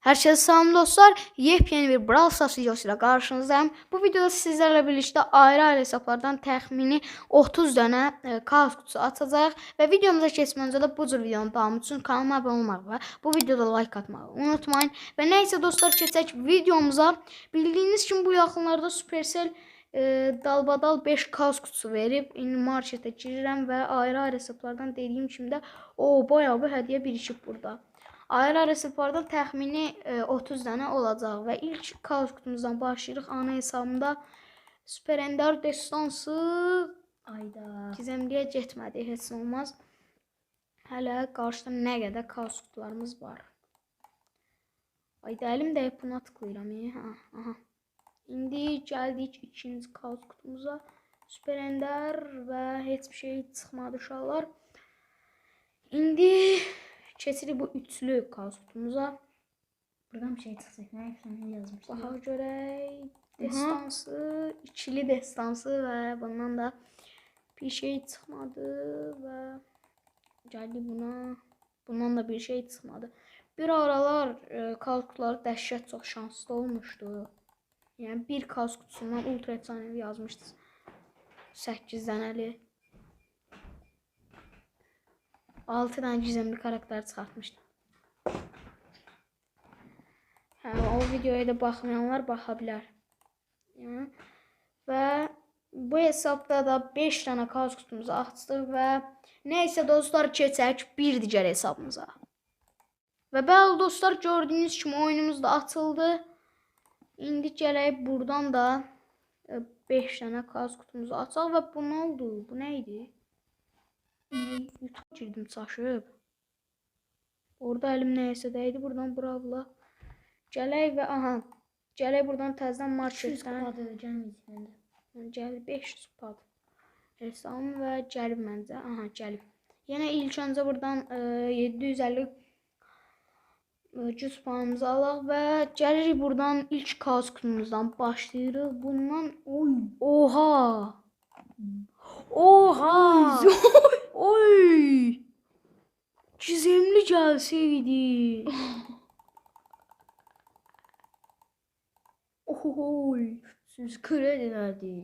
Herkese salam dostlar. Yepyeni bir Brawl Stars videosuyla karşınızdayım. Bu videoda sizlerle birlikte ayrı hesaplardan təxmini 30 dənə kaos kutusu atacağıq və videomuza keçmədən öncə də bu cür videonun davamı üçün kanalıma abunə olmağı və bu videoda like atmağı unutmayın. Və nəysə dostlar, keçək videomuza. Bildiyiniz kimi bu yaxınlarda Supercell dalbadal 5 kaos kutusu verib. İndi marketə girirəm və ayrı hesaplardan dediyim kimi də bayağı bir hədiyyə birikib burada. Ayrı hesaplardan təxmini 30 dənə olacaq və ilk kaos kutumuzdan başlayırıq. Ana hesabımda Super Ender destansı gizemliyə getmədi, heç nə olmaz. Hələ qarşıda nə qədər kaos kutularımız var. Ayda əlim dəyib buna tıklayıram. Aha. İndi gəldik ikinci kaos kutumuza. Super Ender və heç bir şey çıxmadı uşaqlar. İndi keçirik bu üçlü kaos kutumuza. Buradan bir şey çıxacaq. Nə efsane yazmışlar. Baxaq görək. Destansı, ikili destansı və bundan da bir şey çıxmadı və gəldik buna. Bundan da bir şey çıxmadı. Bir aralar kaos kutuları dəhşət çox şanslı olmuşdu. Yəni bir kaos kutusundan ultra efsanevi yazmışdı. 8 dənəli. 6 dənə gizemli karakter çıxartmışdı. O videoya da baxmayanlar baxa bilər. Və bu hesabda da 5 dənə kaos kutumuzu açdıq və nəysə dostlar, keçək bir digər hesabımıza. Və bəli dostlar, gördüyünüz kimi oyunumuz da açıldı. İndi gələk buradan da 5 dənə kaos kutumuzu açaq və bu nə oldu? Bu nə idi? YouTube girdim çaşıb. Orada əlim nəyəsə dəydi. Buradan bravla. Gələk və gələk buradan təzədən marketdən. Gəlib 500 pad. Hesabım və gəlib məncə. Gəlib. Yenə ilk öncə buradan 750 100 puanımızı alaq və gəlirik buradan ilk kaos kutumuzdan başlayırıq. Bundan oha. Oy! Gizemli gəlsəydi. Siz kredədi.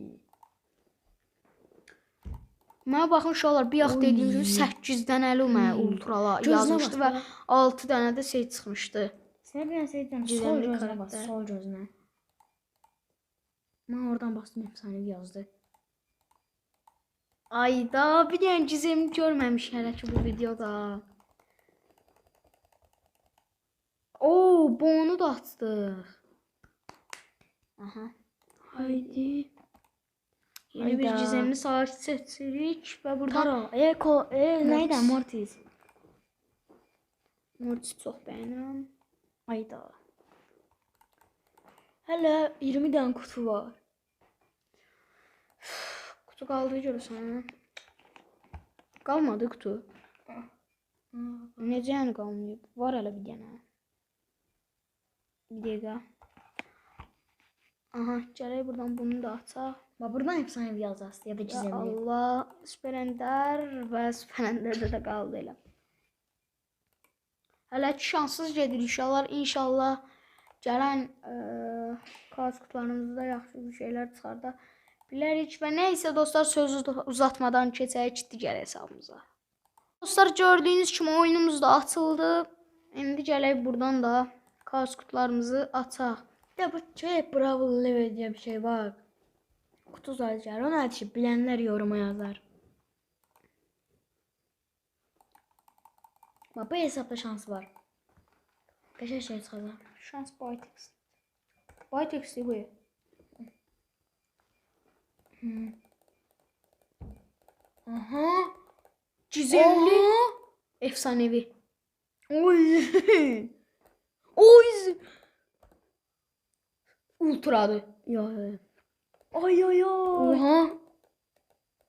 Mənə baxın uşaqlar, bir yax dediyim kimi 8 dənəli mənə ultrala yazmışdı və 6 dənə də şey çıxmışdı. Sən bir şey deyirəm, sol gözünə bas, sol gözünə. Mən oradan bastım, efsanevi yazdı. Ayda bir dənə gizemli görməmiş hələ ki bu videoda. Bunu da açdıq. Haydi. Yeni bir gizemli savaş seçirik və buradan neydi? Mortis. Mortis çox bəyənirəm. Ayda. Hələ 20 dənə kutu var. Kutu qaldı görürsən. Qalmadı kutu. Necə yəni qalmayıb? Var hələ bir dənə. Bir dəqiqə. Gələk buradan bunu da açaq. Buradan efsanevi yazacaq ya da gizemli. Allah, Super Ender və Super Ender'də də qaldı elə. Hələ ki şanssız gedir inşallah. İnşallah gələn kaos kutularımızda yaxşı bir şeylər çıxarda bilərik. Və nəysə dostlar, sözü uzatmadan keçək digər hesabımıza. Dostlar, gördüyünüz kimi oyunumuz da açıldı. İndi gələk buradan da kaos kutularımızı açaq. Bu Bravo Level diye bir şey var. Kutu sadece. Onu açıp bilenler yoruma yazar. Bu hesapta şans var. Kaç şey çıkacak? Şans Bytex. Bytex bu. Gizemli. Efsanevi. Ultradı. Oha.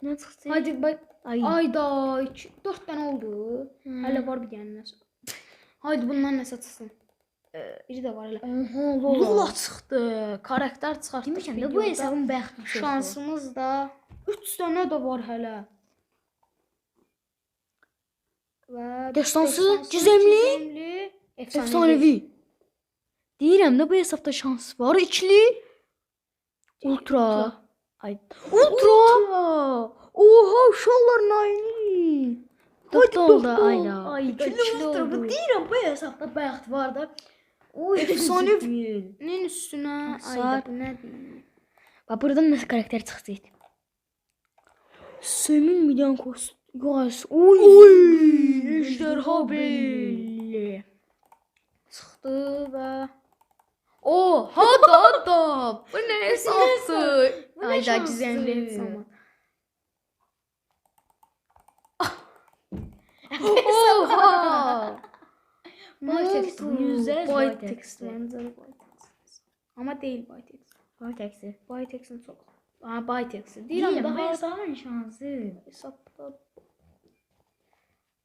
Ne çıktı? Hadi bak. Ayda 4 tane oldu. Hələ var bir dənə nəsə. Haydi bundan nəsə çıxsın. Biri də var elə. Lula çıxdı. Karakter çıxartdı. Demişəm də bu hesabın bəxti çoxdur. Şansımız da 3 dənə də var hələ. Və destansı, gizemli, efsanevi. Deyirəm də bu hesabda şans var. İkili. Ultra. Ay. Ultra. Oha uşaqlar nayni. Dörtte oldu ayda. Ayda İkili ikili ultra. oldu. Deyirəm bu hesabda bəxt var da. Oy Efsane. Nin üstünə ayda Saat. bu nədir? Bax buradan nəsə karakter çıxacaq. Semin milyon kost. Yaz. Oy. Ejderha belli. Çıxdı və oha da. Bu nə hesabdır? Bu nə Ayda şansdır? gizemli hesab. Oha! Bytex, yüzde Bytex. Bytex. Ama değil Bytex. Bytex'i. Bytex'in çok. Ha Bytex'i. Deyirəm Deyirəm daha daha hesabın şansı. hesabda.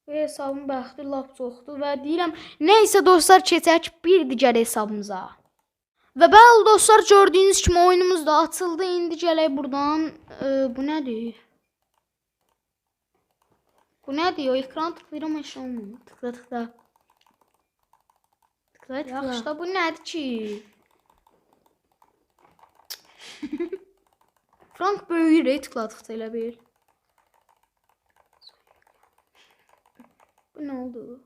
Bu hesabın bəxti lap çoxdur və deyirəm, nəysə dostlar keçək bir digər hesabımıza. Və bəli dostlar gördüyünüz kimi oyunumuz da açıldı. İndi gələk buradan bu nədir? Bu nədir? O ekran tıklayıram eşya olmuyor. Tıkla tıkla. Tıkla Yaxşı tıkla. da bu nədir ki? Frank böyüyür tıkladıqca elə bil. Bu nə oldu?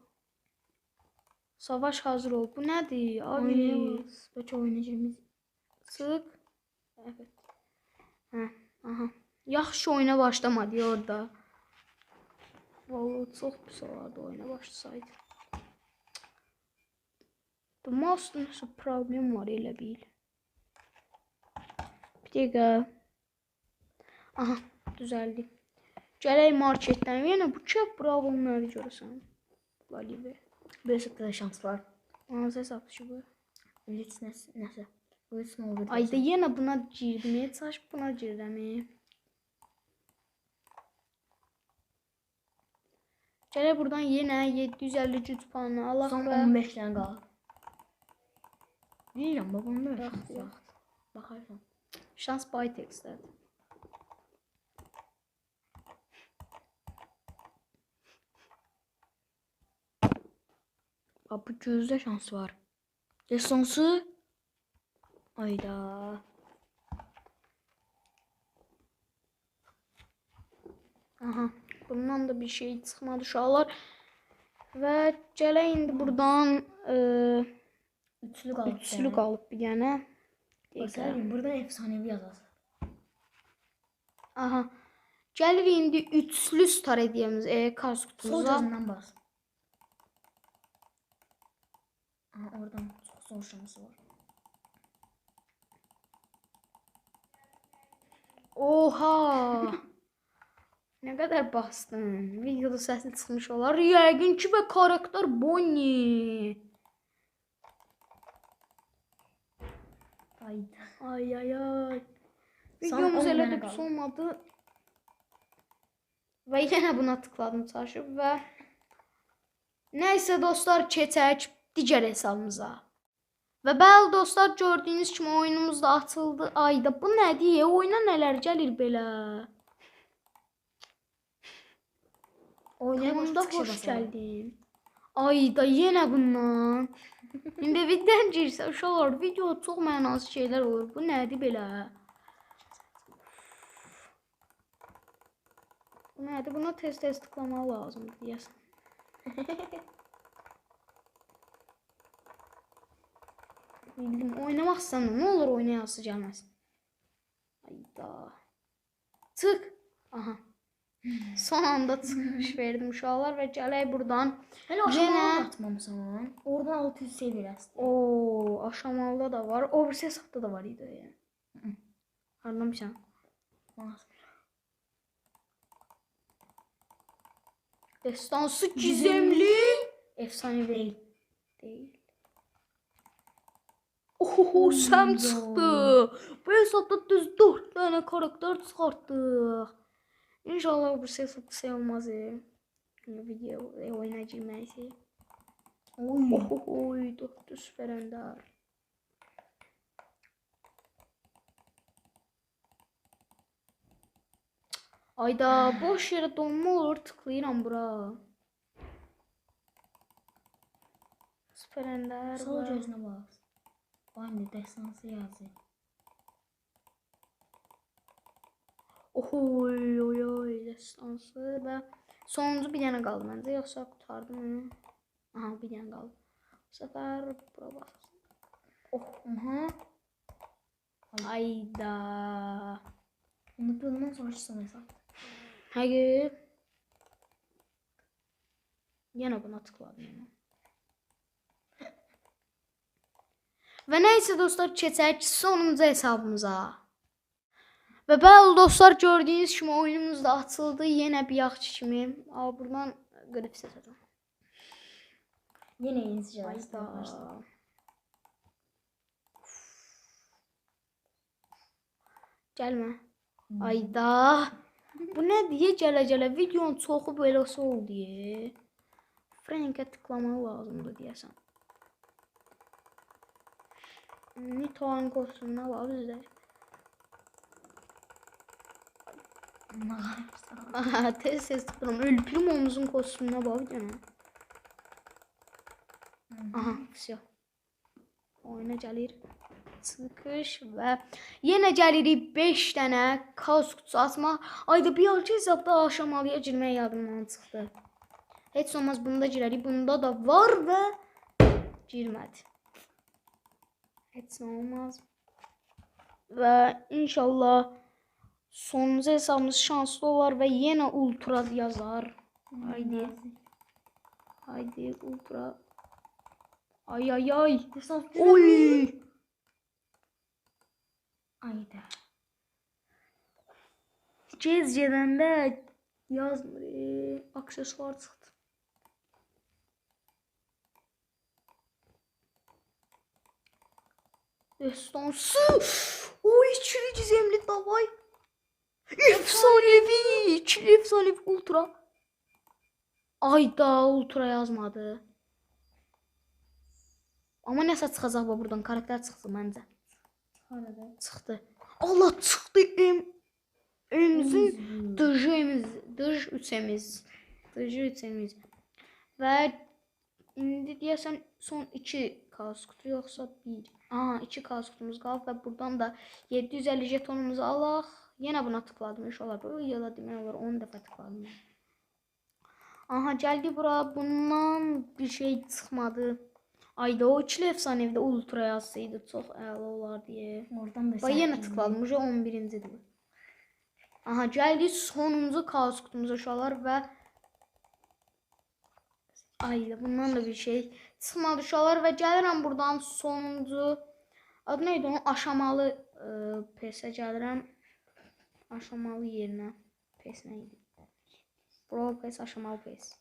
Savaş hazır ol. Bu nədir? Abi. Oynayamaz. Bəlkə oynayacağımız. Sık. Evet. Hə, aha. Yaxşı oyuna başlamadı orada. Vallahi çox pis olardı oyuna başlasaydı. Bu mouse nasıl problem var elə bil. Bir dəqiqə. Aha, düzəldi. Gələk marketdən. Yenə bu çöp bravo nədir görürsən? Valibe. Bu hesabda da şans var. Hansı hesabdır ki bu? Blitz nəsə. Blitz nə olur? Ayda yenə buna girdim. Saç buna girdim. Gələk buradan yenə 750 güc puanı alaq Son və 15 dənə qalır. Deyirəm babam da Yox, şans yox. var. Baxarsan. şans Bytex'dədir. Bax bu gözdə şans var. Destansı. Ayda. Aha, bundan da bir şey çıxmadı uşaqlar. Və gələk indi buradan Üçlü qalıb. üçlü qalıb bir dənə. Baxarım buradan efsanevi yazasın. Aha. Gəlir indi üçlü star hediyemiz kars Sol kutumuza. gözündən bas. Aha oradan çox zor şansı var. Oha! Nə qədər bastın? Videoda səsi çıxmış olar. Yəqin ki və karakter Bonnie. Ayda. Ay ay ay. Son Videomuz 10 elə dənə də qaldı. pis olmadı. Və yenə buna tıkladım çaşıb və nəysə dostlar keçək digər hesabımıza. Və bəli dostlar gördüyünüz kimi oyunumuz da açıldı. Ayda bu nədir? Oyuna nələr gəlir belə? Oyunda hoş geldin. Ayda yenə bundan. İndi videodan girsə uşaqlar video çox mənasız şeylər olur. Bu nədir belə? Bu nədir? Buna tez-tez tıklamaq lazımdır deyəsən. Bildim. Oynamaq istəmirəm. Nə olur oynayası gəlməsin. Ayda. Çıx. Aha. Son anda çıxış verdim uşaqlar və gələk buradan. Hələ aşamalı atmamısan. Oradan 600 seviyyəsi. Oo, aşamalıda da var. O birisi hesabda da var idi yəni. Anlamışam. Destansı gizemli. Efsanevi değil. Değil. Oho, Sam çıxdı. Bu hesabda düz 4 tane karakter çıxartdıq. İnşallah bu hesab kısa olmaz. Video oyuna girməyisi. Oy, 4 süper ender. Ayda boş yere donma olur, tıklayıram bura. Süper ender. Sol gözünə bax. Var mı destansı yazı? Oy oy oy destansı və sonuncu bir dənə qaldı məncə, yoxsa qurtardım onu. Aha, bir dənə qaldı. Bu səfər bura baxsın. Oh, aha. Ayda. Onu bundan sonra son hesap. Hayır. Yenə buna tıkladım yəni. Və nəysə dostlar, keçək sonuncu hesabımıza. Və bəli dostlar, gördüyünüz kimi oyunumuz da açıldı. Yenə bir yaxşı kimi. Aa, buradan qrip seçəcəm. Yine İngilizce Ayda. başladı. Gəlmə. Ayda. Bu nə deyə gələ-gələ videonun çoxu beləsi oldu deyə. Frank'e tıklamaq lazımdır deyəsən. Nito'nun kostümünə bax bizdə. Aha, tez tıklıyorum. El Primo'muzun kostümüne bax gene. Aha, все. Oyuna gəlir. Çıxış və yenə gəlirik 5 dənə kaos kutusu açmaq. Ayda bir altı hesabda aşamalıya girmək yadımdan çıxdı. Heç olmaz bunda girərik. Bunda da var və girmədi. Heç olmaz. Və inşallah sonuncu hesabımız şanslı olar və yenə ultra yazar. Haydi. Haydi ultra. Ay ay ay. Oy. Ayda. Gezgedəndə yazmır. Aksesuar çıxdı. Destansı. Oy, ikili gizemli davay. Efsanevi. İkili efsanevi ultra. Ayda ultra yazmadı. Ama nəsə çıxacaq bu buradan. Karakter çıxdı məncə. Çıxdı. Allah çıxdı. Emizin dış üçemiz. Və indi deyəsən son 2 kaos kutu yoxsa 1. Aha, 2 kaos kutumuz qalıb və buradan da 750 jetonumuzu alaq. Yenə buna tıkladım. İnşallah bu videoda demək olar 10 dəfə tıkladım. Aha, gəldi bura. Bundan bir şey çıxmadı. Ayda o ikili efsanevi də ultra yazsaydı çox əla olar deyə. Oradan da Yenə tıkladım. 11-cidir. Aha, gəldi sonuncu kaos kutumuza uşaqlar və ayda bundan da bir şey çıxmadı uşaqlar və gəlirəm buradan sonuncu adı neydi onun aşamalı PES-ə gəlirəm. Aşamalı yerinə PES neydi? Brawl PES, aşamalı PES.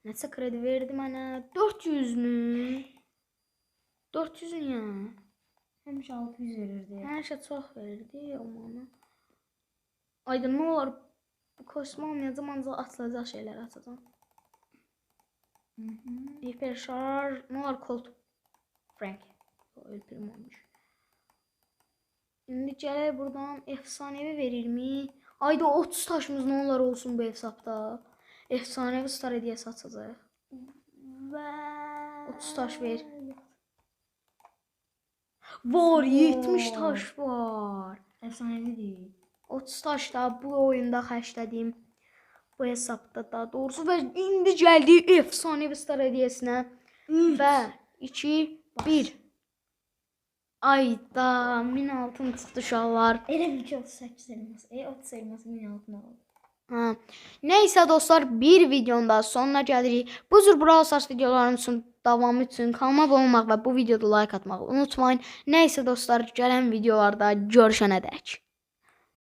Nəsə kredi verdi mənə? 400 mü? 400'ün ya. Həmişə 600 verirdi. Hər şey çox verirdi amma. Ayda nə olar? Bu kostüm almayacağım, ancaq atılacaq şeylər atacağam. Hiper şarj, nə olar? Colt Frank. El Primo olmuş. İndi gələk buradan efsanevi verir mi? Ayda 30 taşımız nə olar olsun bu hesabda. Efsanevi star hediyesi atacaq. 30 taş ver. Var, 70 taş var. Efsanevi değil. 30 taş da bu oyunda xərclədim. Bu hesabda daha doğrusu və indi gəldi efsanevi star hediyesinə. Və 2 1. Ayda 1000 altın çıxdı uşaqlar. Elə bir ki 38 elması. 30 elması 1000 altın aldı. Ha. Neyse dostlar, bir videonun da sonuna gəlirik. Bu cür Brawl Stars videolarının üçün davamı üçün kanalıma abunə olmaq və bu videoda like atmağı unutmayın. Neyse dostlar, gələn videolarda görüşənədək.